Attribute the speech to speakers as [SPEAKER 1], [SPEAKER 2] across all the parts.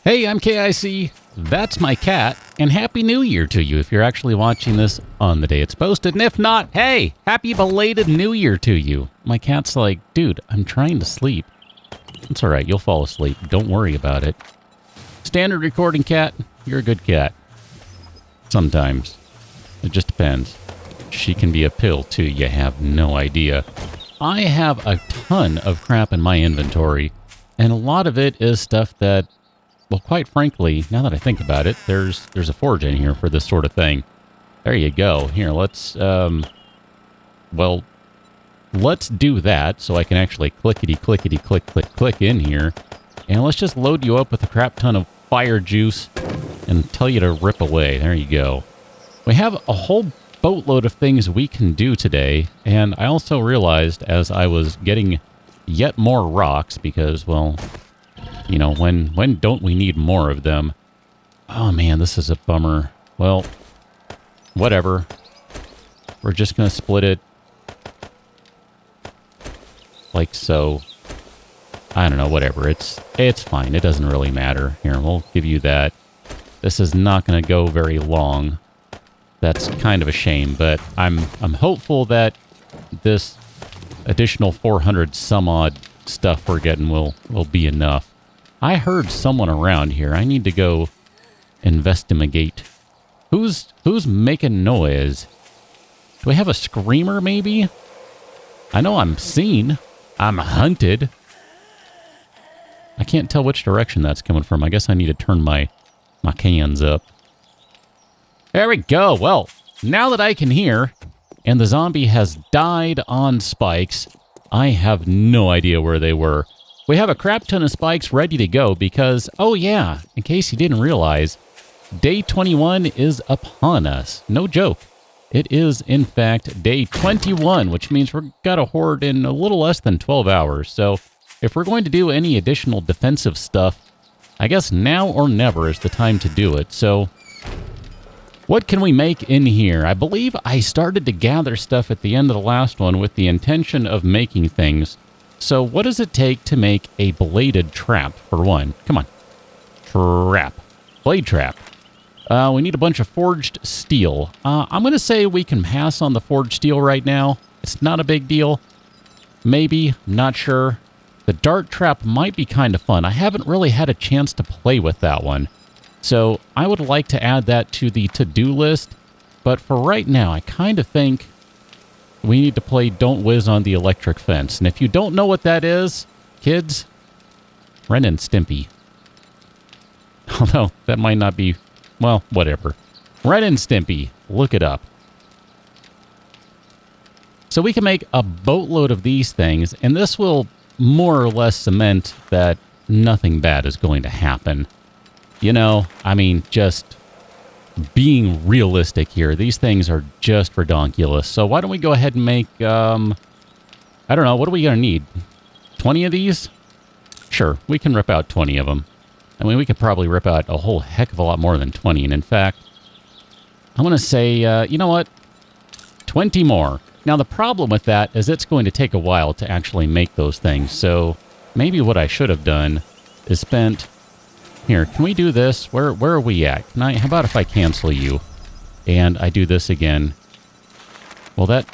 [SPEAKER 1] Hey, I'm KIC. That's my cat. And Happy New Year to you if you're actually watching this on the day it's posted. And if not, hey, happy belated New Year to you. My cat's like, dude, I'm trying to sleep. It's all right. You'll fall asleep. Don't worry about it. Standard recording cat. You're a good cat. Sometimes. It just depends. She can be a pill too. You have no idea. I have a ton of crap in my inventory. And a lot of it is stuff that, well, quite frankly, now that I think about it, there's a forge in here for this sort of thing. There you go. Here, let's do that so I can actually click in here. And let's just load you up with a crap ton of fire juice and tell you to rip away. There you go. We have a whole boatload of things we can do today. And I also realized as I was getting yet more rocks because, well, you know, when don't we need more of them? Oh man, this is a bummer. Well, whatever. We're just gonna split it like so. I don't know, whatever. It's fine. It doesn't really matter. Here, we'll give you that. This is not gonna go very long. That's kind of a shame, but I'm hopeful that this additional 400 some odd stuff we're getting will be enough. I heard someone around here. I need to go investigate. Who's making noise? Do we have a screamer, maybe? I know I'm seen. I'm hunted. I can't tell which direction that's coming from. I guess I need to turn my cans up. There we go. Well, now that I can hear, and the zombie has died on spikes, I have no idea where they were. We have a crap ton of spikes ready to go because, oh yeah, in case you didn't realize, day 21 is upon us. No joke. It is, in fact, day 21, which means we've got a horde in a little less than 12 hours. So if we're going to do any additional defensive stuff, I guess now or never is the time to do it. So what can we make in here? I believe I started to gather stuff at the end of the last one with the intention of making things. So what does it take to make a bladed trap, for one? Come on. Trap. Blade trap. We need a bunch of forged steel. I'm going to say we can pass on the forged steel right now. It's not a big deal. Maybe. Not sure. The dart trap might be kind of fun. I haven't really had a chance to play with that one. So I would like to add that to the to-do list. But for right now, I kind of think we need to play Don't Whiz on the Electric Fence. And if you don't know what that is, kids, Ren and Stimpy. Although, that might not be, well, whatever. Ren and Stimpy. Look it up. So we can make a boatload of these things, and this will more or less cement that nothing bad is going to happen. You know, I mean, just being realistic here. These things are just redonkulous. So why don't we go ahead and make, I don't know, what are we going to need? 20 of these? Sure, we can rip out 20 of them. I mean, we could probably rip out a whole heck of a lot more than 20. And in fact, I'm going to say, you know what? 20 more. Now, the problem with that is it's going to take a while to actually make those things. So maybe what I should have done is spent... Here, can we do this? Where are we at? How about if I cancel you and I do this again? Well, that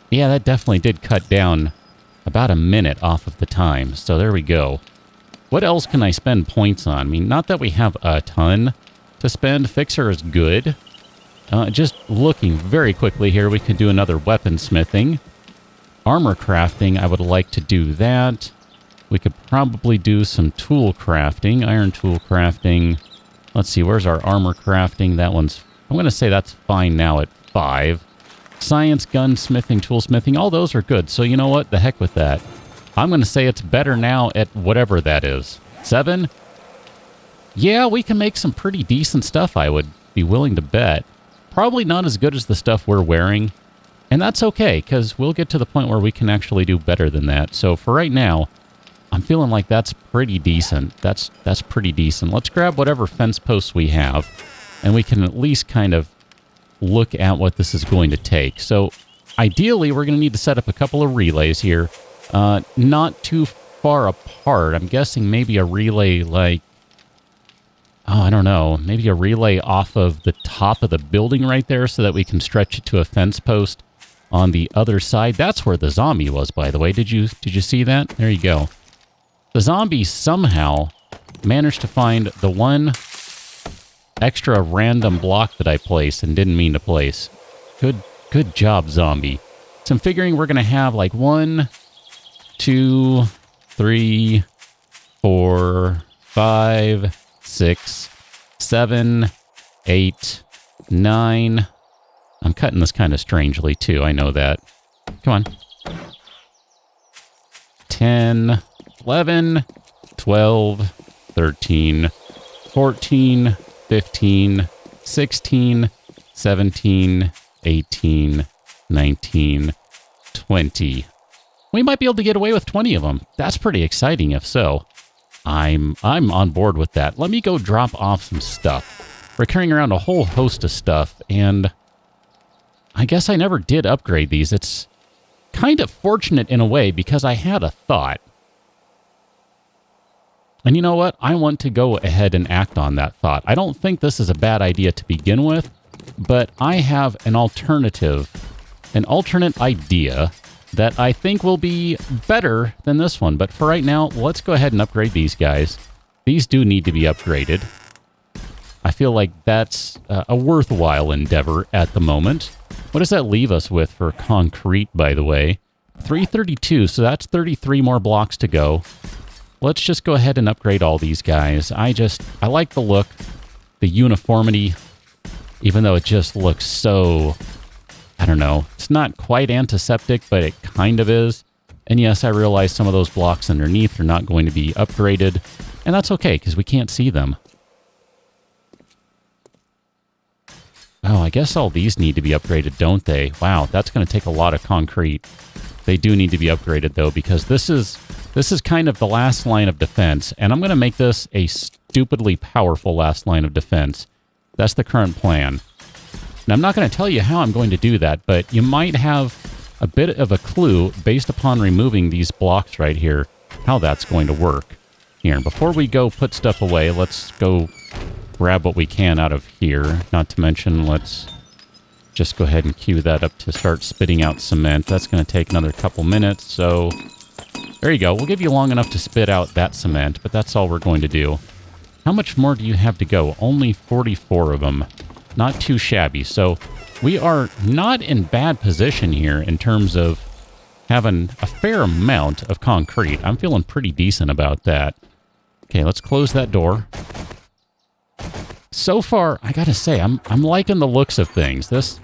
[SPEAKER 1] definitely did cut down about a minute off of the time. So there we go. What else can I spend points on? I mean, not that we have a ton to spend. Fixer is good. Just looking very quickly here, we could do another weaponsmithing. Armor crafting, I would like to do that. We could probably do some tool crafting, iron tool crafting. Let's see, where's our armor crafting? That one's, I'm going to say that's fine now at 5. Science, gunsmithing, toolsmithing, all those are good. So you know what? The heck with that. I'm going to say it's better now at whatever that is. 7? Yeah, we can make some pretty decent stuff, I would be willing to bet. Probably not as good as the stuff we're wearing. And that's okay, because we'll get to the point where we can actually do better than that. So for right now, I'm feeling like that's pretty decent. That's pretty decent. Let's grab whatever fence posts we have, and we can at least kind of look at what this is going to take. So ideally, we're going to need to set up a couple of relays here. Not too far apart. I'm guessing maybe a relay like... Oh, I don't know. Maybe a relay off of the top of the building right there so that we can stretch it to a fence post on the other side. That's where the zombie was, by the way. Did you see that? There you go. The zombie somehow managed to find the one extra random block that I placed and didn't mean to place. Good job, zombie. So I'm figuring we're going to have like 1, 2, 3, 4, 5, 6, 7, 8, 9. I'm cutting this kind of strangely, too. I know that. Come on. 10, 11, 12, 13, 14, 15, 16, 17, 18, 19, 20. We might be able to get away with 20 of them. That's pretty exciting if so. I'm on board with that. Let me go drop off some stuff. We're carrying around a whole host of stuff, and I guess I never did upgrade these. It's kind of fortunate in a way because I had a thought. And you know what? I want to go ahead and act on that thought. I don't think this is a bad idea to begin with, but I have an alternate idea that I think will be better than this one. But for right now, let's go ahead and upgrade these guys. These do need to be upgraded. I feel like that's a worthwhile endeavor at the moment. What does that leave us with for concrete, by the way? 332, so that's 33 more blocks to go. Let's just go ahead and upgrade all these guys. I like the look, the uniformity, even though it just looks so... I don't know. It's not quite antiseptic, but it kind of is. And yes, I realize some of those blocks underneath are not going to be upgraded. And that's okay, because we can't see them. Oh, I guess all these need to be upgraded, don't they? Wow, that's going to take a lot of concrete. They do need to be upgraded, though, because this is kind of the last line of defense. And I'm going to make this a stupidly powerful last line of defense. That's the current plan. Now, I'm not going to tell you how I'm going to do that, but you might have a bit of a clue based upon removing these blocks right here, how that's going to work. Here, before we go put stuff away, let's go grab what we can out of here. Not to mention, let's just go ahead and queue that up to start spitting out cement. That's going to take another couple minutes, so there you go. We'll give you long enough to spit out that cement, but that's all we're going to do. How much more do you have to go? Only 44 of them. Not too shabby. So we are not in bad position here in terms of having a fair amount of concrete. I'm feeling pretty decent about that. Okay, let's close that door. So far, I gotta say, I'm liking the looks of things. This,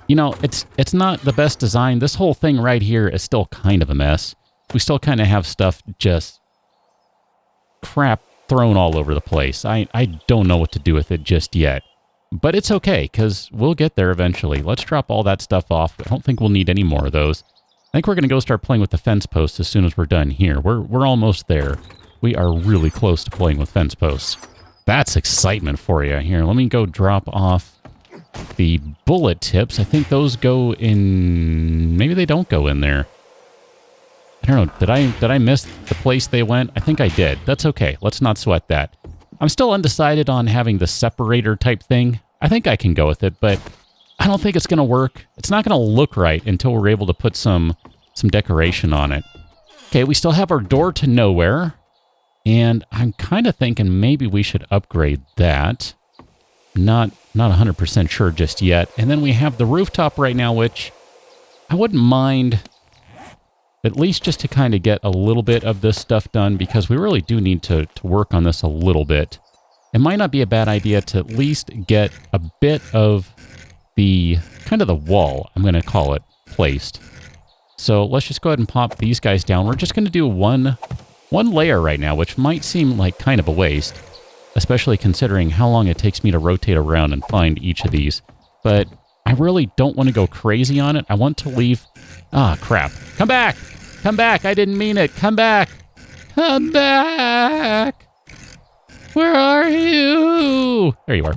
[SPEAKER 1] you know, it's not the best design. This whole thing right here is still kind of a mess. We still kind of have stuff just crap thrown all over the place. I don't know what to do with it just yet. But it's okay, because we'll get there eventually. Let's drop all that stuff off. I don't think we'll need any more of those. I think we're going to go start playing with the fence posts as soon as we're done here. We're almost there. We are really close to playing with fence posts. That's excitement for you. Here, let me go drop off the bullet tips. I think those go in... Maybe they don't go in there. I don't know. Did I miss the place they went? I think I did. That's okay. Let's not sweat that. I'm still undecided on having the separator type thing. I think I can go with it, but I don't think it's going to work. It's not going to look right until we're able to put some decoration on it. Okay, we still have our door to nowhere, and I'm kind of thinking maybe we should upgrade that. Not 100% sure just yet. And then we have the rooftop right now, which I wouldn't mind... at least just to kind of get a little bit of this stuff done, because we really do need to work on this a little bit. It might not be a bad idea to at least get a bit of the, kind of the wall, I'm going to call it, placed. So let's just go ahead and pop these guys down. We're just going to do one layer right now, which might seem like kind of a waste, especially considering how long it takes me to rotate around and find each of these. But I really don't want to go crazy on it. I want to leave... Ah, crap. Come back! Come back! I didn't mean it! Come back! Come back! Where are you? There you are.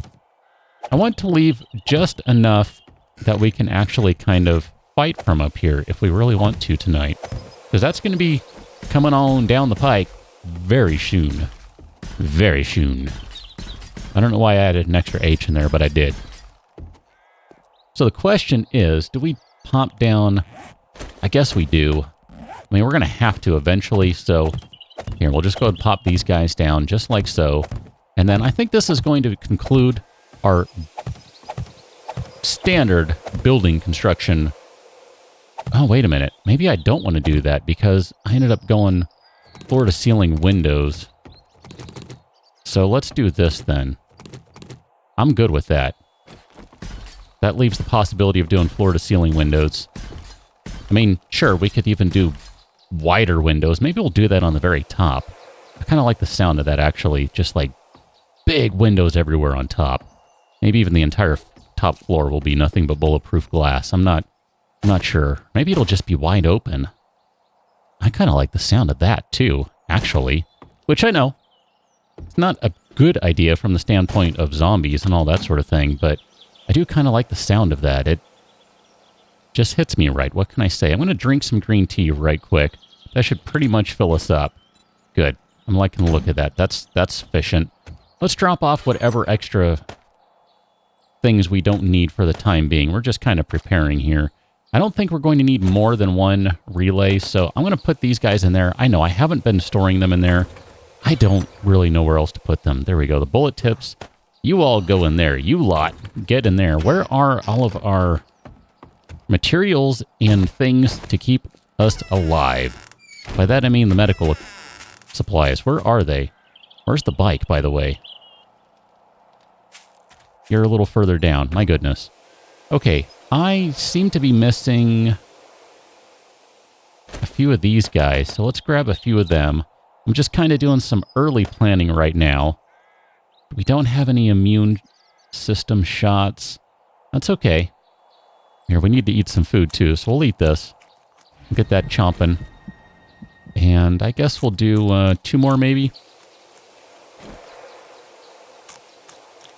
[SPEAKER 1] I want to leave just enough that we can actually kind of fight from up here if we really want to tonight. Because that's going to be coming on down the pike very soon. Very soon. I don't know why I added an extra H in there, but I did. So the question is, do we pop down? I guess we do. I mean, we're going to have to eventually, so here, we'll just go ahead and pop these guys down just like so. And then I think this is going to conclude our standard building construction. Oh, wait a minute. Maybe I don't want to do that because I ended up going floor-to-ceiling windows. So let's do this then. I'm good with that. That leaves the possibility of doing floor-to-ceiling windows. I mean, sure, we could even do wider windows. Maybe we'll do that on the very top. I kind of like the sound of that, actually. Just like big windows everywhere on top. Maybe even the entire top floor will be nothing but bulletproof glass. I'm not sure. Maybe it'll just be wide open. I kind of like the sound of that, too, actually. Which I know. It's not a good idea from the standpoint of zombies and all that sort of thing, but I do kind of like the sound of that. It just hits me right. What can I say? I'm going to drink some green tea right quick. That should pretty much fill us up. Good. I'm liking the look of that. That's sufficient. Let's drop off whatever extra things we don't need for the time being. We're just kind of preparing here. I don't think we're going to need more than one relay, so I'm going to put these guys in there. I know I haven't been storing them in there. I don't really know where else to put them. There we go. The bullet tips. You all go in there. You lot, get in there. Where are all of our materials and things to keep us alive? By that I mean the medical supplies. Where are they? Where's the bike, by the way? You're a little further down. My goodness. Okay, I seem to be missing a few of these guys, so let's grab a few of them. I'm just kind of doing some early planning right now. We don't have any immune system shots. That's okay. Here, we need to eat some food too, so we'll eat this. Get that chomping. And I guess we'll do 2 more maybe.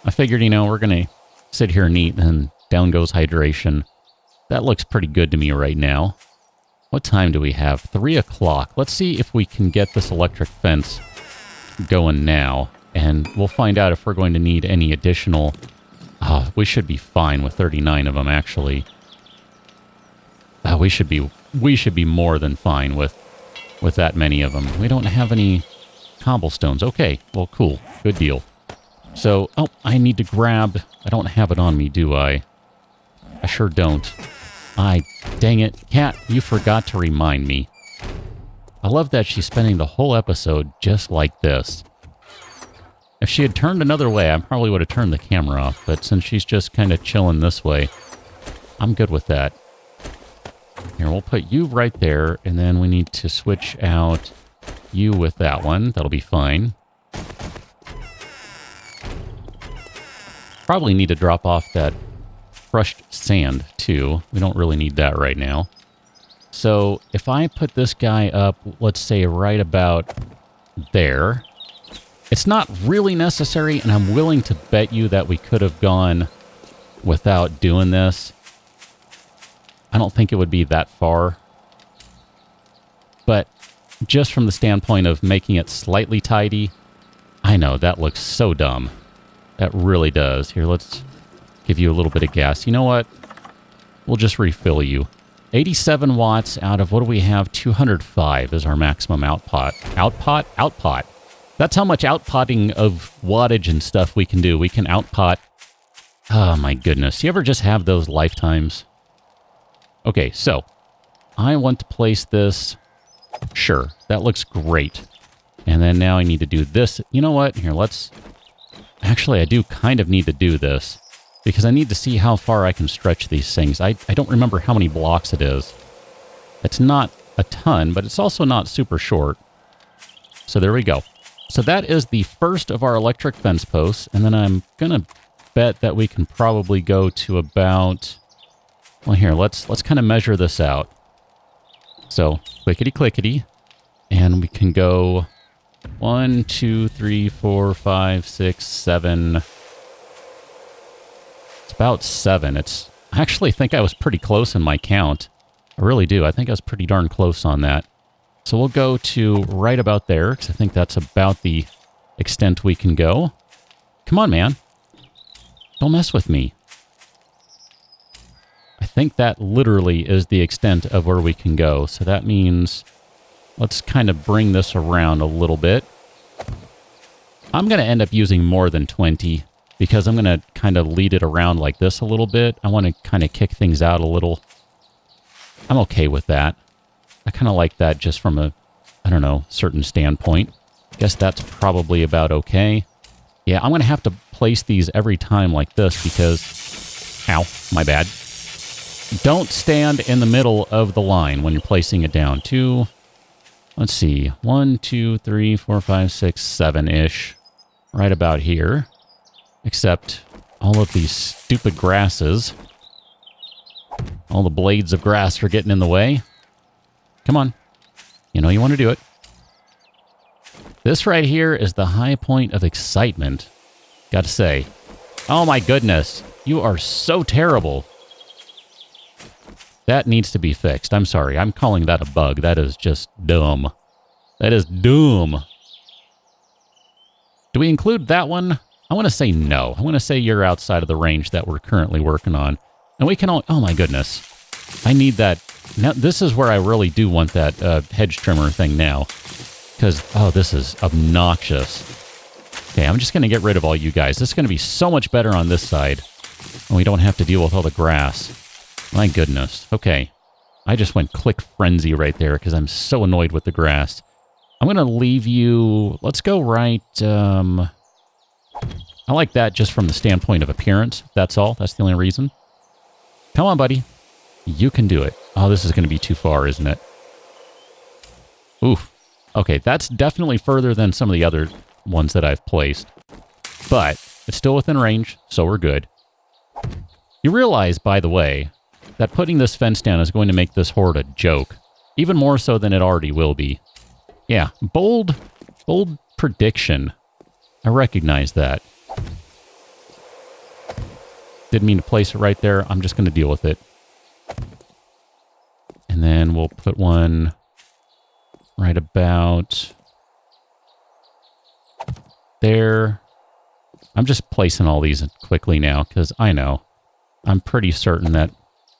[SPEAKER 1] I figured, you know, we're going to sit here and eat, and down goes hydration. That looks pretty good to me right now. What time do we have? 3 o'clock. Let's see if we can get this electric fence going now. And we'll find out if we're going to need any additional... we should be fine with 39 of them, actually. We should be more than fine with that many of them. We don't have any cobblestones. Okay, well, cool. Good deal. So, oh, I need to grab... I don't have it on me, do I? I sure don't. Dang it. Cat, you forgot to remind me. I love that she's spending the whole episode just like this. If she had turned another way, I probably would have turned the camera off, but since she's just kind of chilling this way, I'm good with that. Here, we'll put you right there, and then we need to switch out you with that one. That'll be fine. Probably need to drop off that crushed sand, too. We don't really need that right now. So, if I put this guy up, let's say right about there... It's not really necessary, and I'm willing to bet you that we could have gone without doing this. I don't think it would be that far. But just from the standpoint of making it slightly tidy, I know, that looks so dumb. That really does. Here, let's give you a little bit of gas. You know what? We'll just refill you. 87 watts out of, what do we have? 205 is our maximum output. Output. That's how much outpotting of wattage and stuff we can do. We can outpot... Oh, my goodness. You ever just have those lifetimes? Okay, so... I want to place this... Sure, that looks great. And then now I need to do this. You know what? Here, let's... Actually, I do kind of need to do this. Because I need to see how far I can stretch these things. I don't remember how many blocks it is. It's not a ton, but it's also not super short. So there we go. So that is the first of our electric fence posts, and then I'm going to bet that we can probably go to about... Well, here, let's kind of measure this out. So, clickety-clickety, and we can go 1, 2, 3, 4, 5, 6, 7... It's about 7. I actually think I was pretty close in my count. I really do. I think I was pretty darn close on that. So we'll go to right about there, because I think that's about the extent we can go. Come on, man. Don't mess with me. I think that literally is the extent of where we can go. So that means let's kind of bring this around a little bit. I'm going to end up using more than 20 because I'm going to kind of lead it around like this a little bit. I want to kind of kick things out a little. I'm okay with that. I kind of like that just from a, I don't know, certain standpoint. Guess that's probably about okay. Yeah, I'm going to have to place these every time like this because... Ow, my bad. Don't stand in the middle of the line when you're placing it down. Let's see, 1, 2, 3, 4, 5, 6, 7-ish. Right about here. Except all of these stupid grasses. All the blades of grass are getting in the way. Come on. You know you want to do it. This right here is the high point of excitement. Got to say. Oh my goodness. You are so terrible. That needs to be fixed. I'm sorry. I'm calling that a bug. That is just dumb. That is dumb. Do we include that one? I want to say no. I want to say you're outside of the range that we're currently working on. And we can all... Oh my goodness. I need that... Now, this is where I really do want that hedge trimmer thing now. Because, oh, this is obnoxious. Okay, I'm just going to get rid of all you guys. This is going to be so much better on this side. And we don't have to deal with all the grass. My goodness. Okay. I just went click frenzy right there because I'm so annoyed with the grass. I'm going to leave you... Let's go right... I like that just from the standpoint of appearance. That's all. That's the only reason. Come on, buddy. You can do it. Oh, this is going to be too far, isn't it? Oof. Okay, that's definitely further than some of the other ones that I've placed. But it's still within range, so we're good. You realize, by the way, that putting this fence down is going to make this horde a joke. Even more so than it already will be. Yeah, bold prediction. I recognize that. Didn't mean to place it right there. I'm just going to deal with it. And then we'll put one right about there. I'm just placing all these quickly now because I know. I'm pretty certain that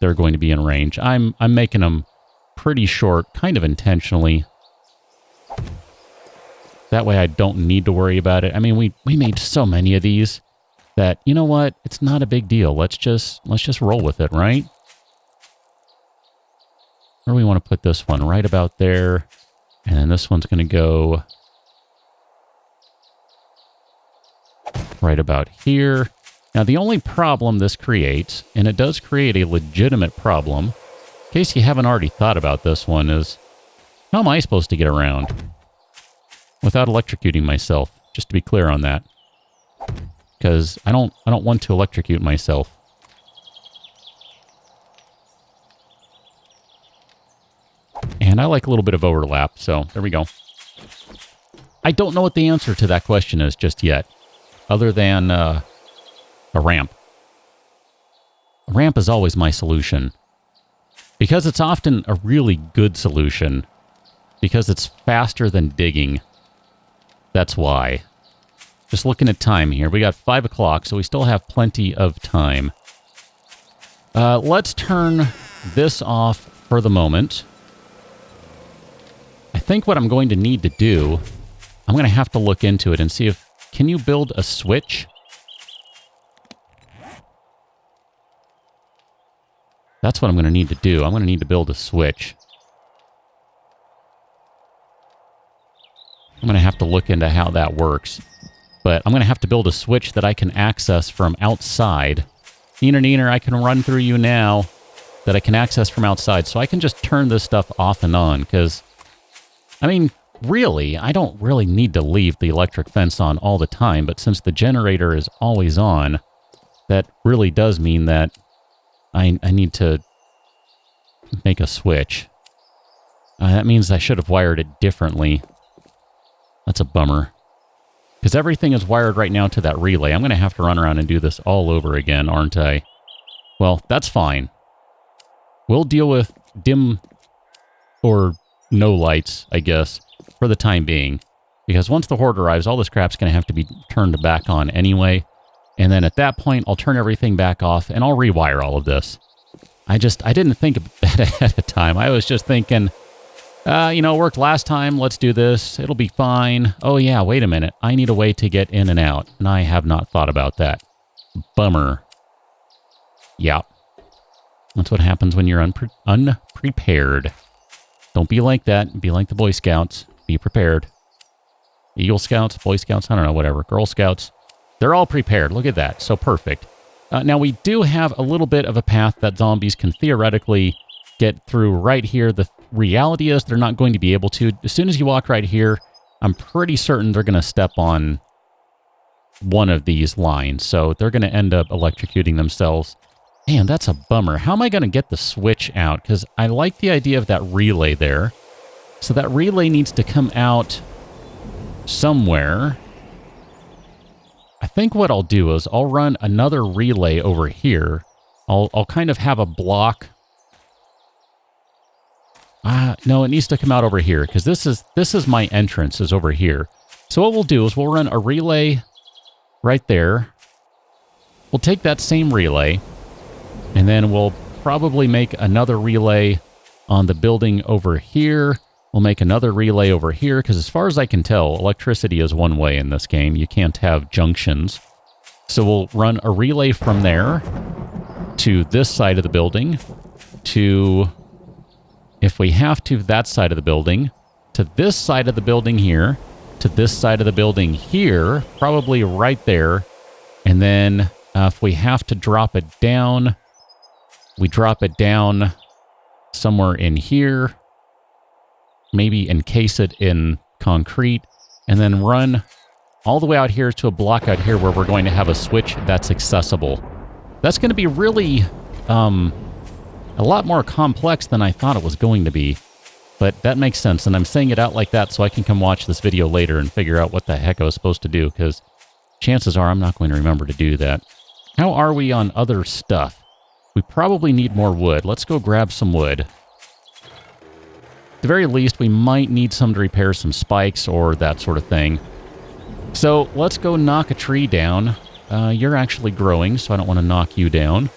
[SPEAKER 1] they're going to be in range. I'm making them pretty short, kind of intentionally. That way I don't need to worry about it. I mean, we made so many of these that, you know what? It's not a big deal. Let's just roll with it, right? Where do we want to put this one? Right about there. And then this one's going to go right about here. Now, the only problem this creates, and it does create a legitimate problem, in case you haven't already thought about this one, is how am I supposed to get around without electrocuting myself? Just to be clear on that. Because I don't want to electrocute myself. And I like a little bit of overlap, so there we go. I don't know what the answer to that question is just yet, other than a ramp. A ramp is always my solution. Because it's often a really good solution. Because it's faster than digging. That's why. Just looking at time here. We got 5 o'clock, so we still have plenty of time. Let's turn this off for the moment. I think what I'm going to need to do, I'm going to have to look into it and see if... Can you build a switch? That's what I'm going to need to do. I'm going to need to build a switch. I'm going to have to look into how that works. But I'm going to have to build a switch that I can access from outside. Neener, I can run through you now. That I can access from outside. So I can just turn this stuff off and on. Because, I mean, really, I don't really need to leave the electric fence on all the time. But since the generator is always on, that really does mean that I need to make a switch. That means I should have wired it differently. That's a bummer. Because everything is wired right now to that relay. I'm going to have to run around and do this all over again, aren't I? Well, that's fine. We'll deal with dim or no lights, I guess, for the time being. Because once the horde arrives, all this crap's going to have to be turned back on anyway. And then at that point, I'll turn everything back off and I'll rewire all of this. I didn't think of that ahead of time. I was just thinking, it worked last time. Let's do this. It'll be fine. Oh yeah, wait a minute. I need a way to get in and out. And I have not thought about that. Bummer. Yeah. That's what happens when you're unprepared. Don't be like that. Be like the Boy Scouts. Be prepared. Eagle Scouts, Boy Scouts, I don't know, whatever. Girl Scouts. They're all prepared. Look at that. So perfect. Now, we do have a little bit of a path that zombies can theoretically get through right here. The reality is they're not going to be able to. As soon as you walk right here, I'm pretty certain they're going to step on one of these lines. So they're going to end up electrocuting themselves. Man, that's a bummer. How am I going to get the switch out? Because I like the idea of that relay there. So that relay needs to come out somewhere. I think what I'll do is I'll run another relay over here. I'll kind of have a block. No, it needs to come out over here because this is my entrance is over here. So what we'll do is we'll run a relay right there. We'll take that same relay and then we'll probably make another relay on the building over here. We'll make another relay over here, because as far as I can tell, electricity is one way in this game. You can't have junctions. So we'll run a relay from there to this side of the building, to, if we have to, that side of the building, to this side of the building here, to this side of the building here, probably right there. And then if we have to drop it down, we drop it down somewhere in here. Maybe encase it in concrete, and then run all the way out here to a block out here where we're going to have a switch that's accessible. That's going to be really a lot more complex than I thought it was going to be, but that makes sense, and I'm saying it out like that so I can come watch this video later and figure out what the heck I was supposed to do, because chances are I'm not going to remember to do that. How are we on other stuff? We probably need more wood. Let's go grab some wood. At the very least, we might need some to repair some spikes or that sort of thing. So let's go knock a tree down. You're actually growing, so I don't want to knock you down.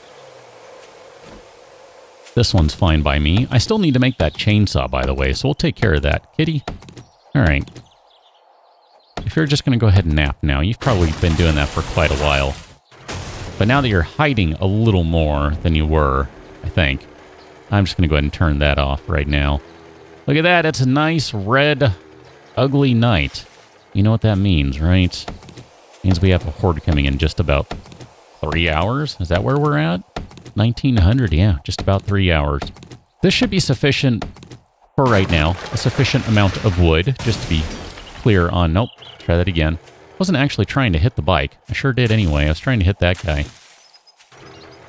[SPEAKER 1] This one's fine by me. I still need to make that chainsaw, by the way, so we'll take care of that. Kitty? All right. If you're just going to go ahead and nap now, you've probably been doing that for quite a while. But now that you're hiding a little more than you were, I think, I'm just going to go ahead and turn that off right now. Look at that. It's a nice, red, ugly night. You know what that means, right? It means we have a horde coming in just about 3 hours. Is that where we're at? 1900, yeah, just about 3 hours. This should be sufficient for right now. A sufficient amount of wood, just to be clear on... Nope, try that again. Wasn't actually trying to hit the bike. I sure did anyway. I was trying to hit that guy.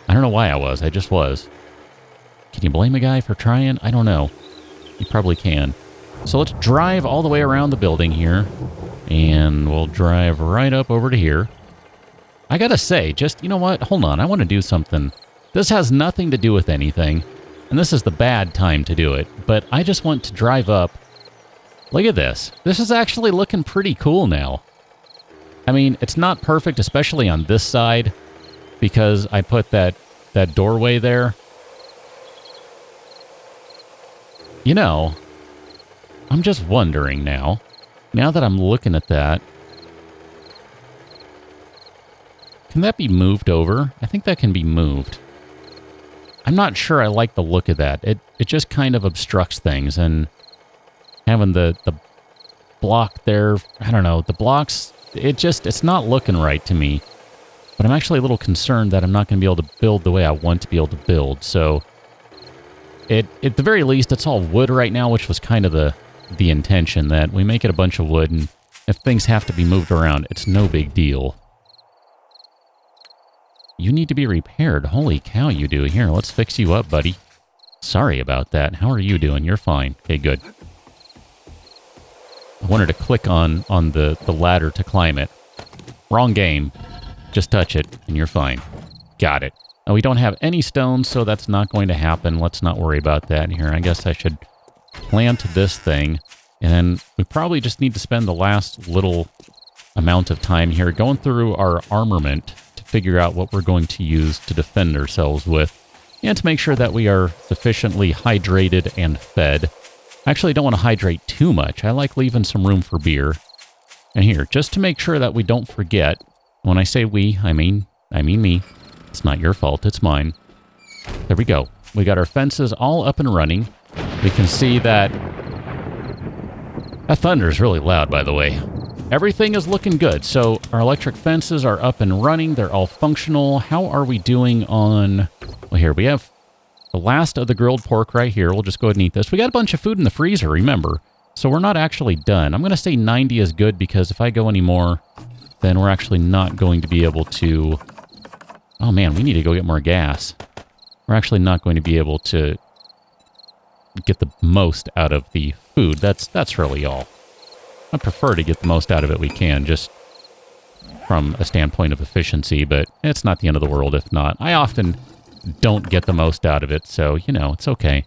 [SPEAKER 1] I don't know why I was. I just was. Can you blame a guy for trying? I don't know. You probably can. So let's drive all the way around the building here. And we'll drive right up over to here. I gotta say, just, you know what? Hold on, I want to do something. This has nothing to do with anything. And this is the bad time to do it. But I just want to drive up. Look at this. This is actually looking pretty cool now. I mean, it's not perfect, especially on this side, because I put that doorway there. You know, I'm just wondering now that I'm looking at that, can that be moved over? I think that can be moved. I'm not sure I like the look of that. It just kind of obstructs things, and having the block there, I don't know, the blocks, it's not looking right to me. But I'm actually a little concerned that I'm not going to be able to build the way I want to be able to build, so... At the very least, it's all wood right now, which was kind of the intention, that we make it a bunch of wood, and if things have to be moved around, it's no big deal. You need to be repaired. Holy cow, you do. Here, let's fix you up, buddy. Sorry about that. How are you doing? You're fine. Okay, good. I wanted to click on the ladder to climb it. Wrong game. Just touch it, and you're fine. Got it. We don't have any stones, so that's not going to happen. Let's not worry about that here. I guess I should plant this thing, and then we probably just need to spend the last little amount of time here going through our armament to figure out what we're going to use to defend ourselves with, and to make sure that we are sufficiently hydrated and fed. I actually don't want to hydrate too much. I like leaving some room for beer. And here, just to make sure that we don't forget, when I say we, I mean me. It's not your fault, it's mine. There we go. We got our fences all up and running. We can see that... That thunder is really loud, by the way. Everything is looking good. So our electric fences are up and running. They're all functional. How are we doing on... Well, here, we have the last of the grilled pork right here. We'll just go ahead and eat this. We got a bunch of food in the freezer, remember. So we're not actually done. I'm going to say 90 is good because if I go any more, then we're actually not going to be able to... Oh, man, we need to go get more gas. We're actually not going to be able to get the most out of the food. That's really all. I prefer to get the most out of it we can, just from a standpoint of efficiency, but it's not the end of the world if not. I often don't get the most out of it, so, you know, it's okay.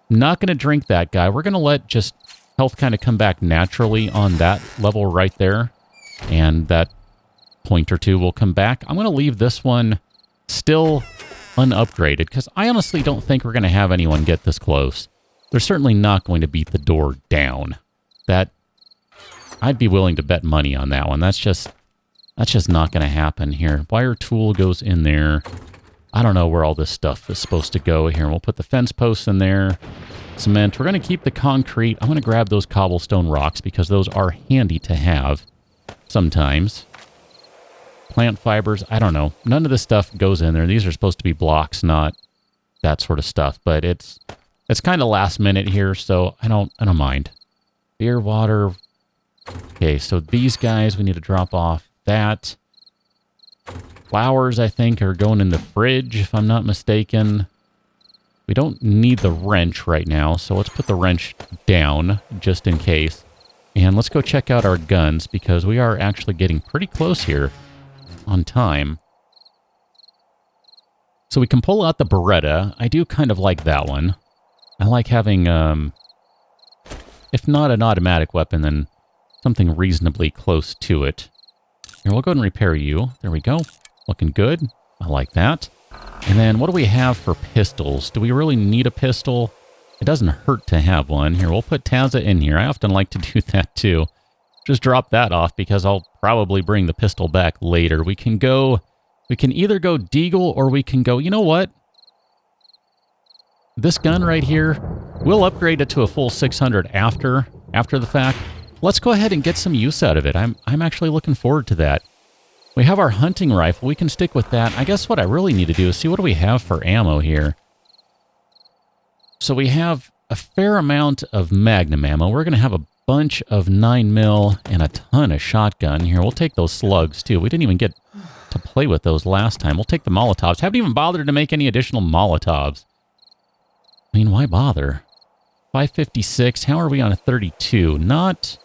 [SPEAKER 1] Not going to drink that guy. We're going to let just health kind of come back naturally on that level right there, and that point or two will come back. I'm going to leave this one still unupgraded, because I honestly don't think we're going to have anyone get this close. They're certainly not going to beat the door down. That... I'd be willing to bet money on that one. That's just not going to happen here. Wire tool goes in there. I don't know where all this stuff is supposed to go here. We'll put the fence posts in there. Cement. We're going to keep the concrete. I'm going to grab those cobblestone rocks because those are handy to have sometimes. Plant fibers. I don't know. None of this stuff goes in there. These are supposed to be blocks, not that sort of stuff. But it's kind of last minute here, so I don't mind. Beer, water. Okay, so these guys, we need to drop off that. Flowers, I think, are going in the fridge, if I'm not mistaken. We don't need the wrench right now, so let's put the wrench down, just in case. And let's go check out our guns, because we are actually getting pretty close here on time. So we can pull out the Beretta. I do kind of like that one. I like having, if not an automatic weapon, then something reasonably close to it. Here, we'll go ahead and repair you. There we go. Looking good. I like that. And then what do we have for pistols? Do we really need a pistol? It doesn't hurt to have one. Here, we'll put Tazza in here. I often like to do that too. Just drop that off because I'll probably bring the pistol back later. We can either go Deagle or we can go, you know what? This gun right here, we'll upgrade it to a full 600 after the fact. Let's go ahead and get some use out of it. I'm actually looking forward to that. We have our hunting rifle. We can stick with that. I guess what I really need to do is see what do we have for ammo here. So we have a fair amount of magnum ammo. We're going to have a bunch of 9mm and a ton of shotgun. Here, we'll take those slugs too. We didn't even get to play with those last time. We'll take the Molotovs. Haven't even bothered to make any additional Molotovs. I mean, why bother? 556. How are we on a 32? Not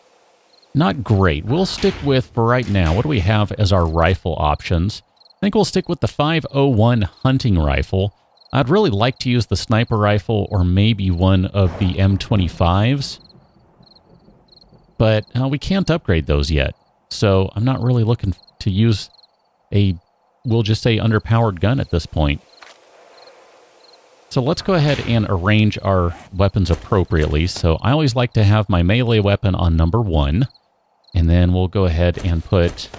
[SPEAKER 1] great. We'll stick with, for right now, what do we have as our rifle options? I think we'll stick with the 501 hunting rifle. I'd really like to use the sniper rifle or maybe one of the M25s. But we can't upgrade those yet. So I'm not really looking to use a, we'll just say, underpowered gun at this point. So let's go ahead and arrange our weapons appropriately. So I always like to have my melee weapon on number 1. And then we'll go ahead and put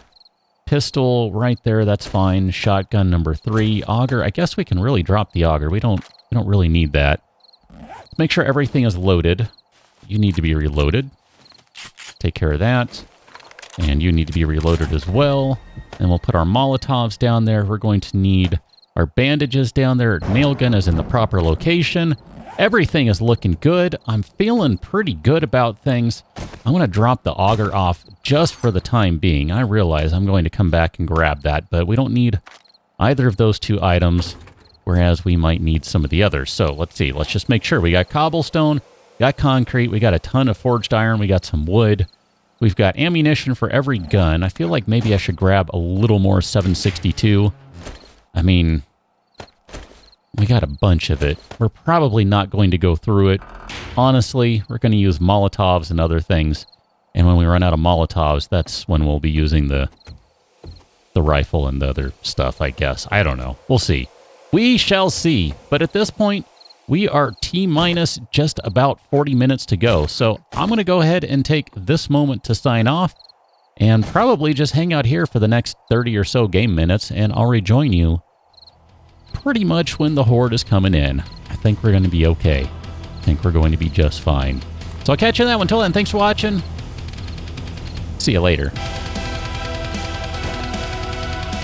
[SPEAKER 1] pistol right there. That's fine. Shotgun number 3. Auger. I guess we can really drop the auger. We don't really need that. Make sure everything is loaded. You need to be reloaded. Take care of that. And you need to be reloaded as well. And we'll put our Molotovs down there. We're going to need our bandages down there. Nail gun is in the proper location. Everything is looking good. I'm feeling pretty good about things. I'm going to drop the auger off just for the time being. I realize I'm going to come back and grab that, but we don't need either of those two items, whereas we might need some of the others. So let's see. Let's just make sure. We got cobblestone, we got concrete, we got a ton of forged iron, we got some wood. We've got ammunition for every gun. I feel like maybe I should grab a little more 7.62. I mean, we got a bunch of it. We're probably not going to go through it honestly, we're going to use Molotovs and other things. And when we run out of Molotovs, that's when we'll be using the rifle and the other stuff, I guess. I don't know. We'll see. We shall see. But at this point, we are T-minus just about 40 minutes to go. So I'm going to go ahead and take this moment to sign off and probably just hang out here for the next 30 or so game minutes, and I'll rejoin you pretty much when the horde is coming in. I think we're going to be okay. I think we're going to be just fine. So I'll catch you on that one. Until then, thanks for watching. See you later.